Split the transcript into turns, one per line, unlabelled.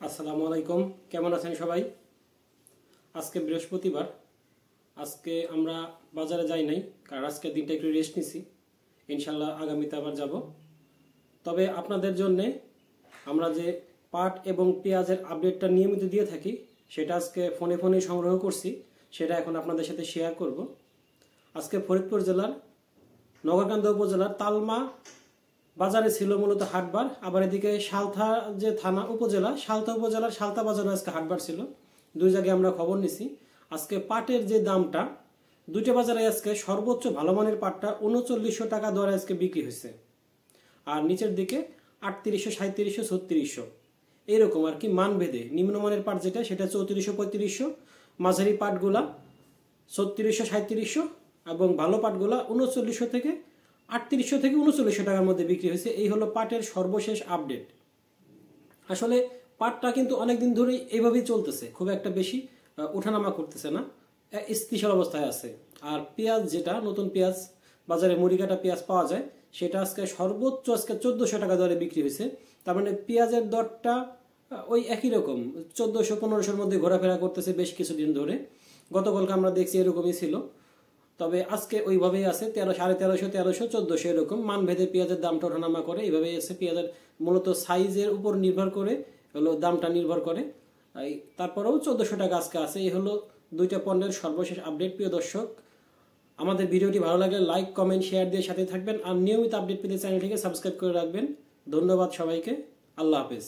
আসসালামু আলাইকুম, কেমন আছেন সবাই? আজকে বৃহস্পতিবার। আজকে আমরা বাজারে যাই নাই, কারণ আজকে দিনটা একটু রেস্ট নিছি। ইনশাল্লাহ আগামীতে আবার যাব। তবে আপনাদের জন্যে আমরা যে পাট এবং পেঁয়াজের আপডেটটা নিয়মিত দিয়ে থাকি, সেটা আজকে ফোনে ফোনে সংগ্রহ করছি, সেটা এখন আপনাদের সাথে শেয়ার করব। আজকে ফরিদপুর জেলার নগরকান্দা উপজেলার তালমা বাজারে ছিল মূলত হাটবার। আবার এদিকে সালথা যে থানা উপজেলা, সালথা উপজেলার সালথা বাজারে আজকে হাটবার ছিল। দুই জায়গায় আমরা খবর নিছি। আজকে পাটের যে দামটা, দুইটা বাজারে আজকে সর্বোচ্চ ভালো মানের পাটটা ৩৯০০ টাকা দরে আজকে বিক্রি হয়েছে। আর নিচের দিকে ৩৮০০, ৩৭০০, ৩৬০০ এইরকম আর কি মানভেদে। নিম্নমানের পাট যেটা, সেটা ৩৪০০, ৩৫০০। মাঝারি পাটগুলা ৩৬০০, ৩৭০০ এবং ভালো পাটগুলা ৩৯০০ থেকে ৩৮০০ থেকে ৩৯০০ টাকার মধ্যে বিক্রি হয়েছে। এই হলো পাটের সর্বশেষ আপডেট। আসলে পাটটা কিন্তু অনেকদিন ধরেই এইভাবেই চলতেছে, খুব একটা বেশি ওঠানামা করতেছে না, স্থিতিশীল অবস্থায় আছে। আর পেঁয়াজ যেটা নতুন পেঁয়াজ, বাজারে মুড়িকাটা পেঁয়াজ পাওয়া যায়, সেটা আজকে সর্বোচ্চ ১৪০০ টাকা দরে বিক্রি হয়েছে। তার মানে পেঁয়াজের দরটা ওই একই রকম ১৪০০-১৫০০-র মধ্যে ঘোরাফেরা করতেছে বেশ কিছুদিন ধরে। গতকালকে আমরা দেখছি এরকমই ছিল। তবে আজকে ওইভাবেই আছে ১৩00, ১৩৫০, ১৪০০ এরকম মানভেদে পেঁয়াজের দামটা ওঠানামা করে। এইভাবেই আছে। পেঁয়াজের মূলত সাইজের উপর নির্ভর করে হলো দামটা নির্ভর করে। তারপরেও ১৪০০ টাকা আজকে আছে। এই হলো দুইটা পণ্যের সর্বশেষ আপডেট। প্রিয় দর্শক, আমাদের ভিডিওটি ভালো লাগলে লাইক, কমেন্ট, শেয়ার দিয়ে সাথে থাকবেন। আর নিয়মিত আপডেট পেতে চ্যানেলটিকে সাবস্ক্রাইব করে রাখবেন। ধন্যবাদ সবাইকে। আল্লাহ হাফেজ।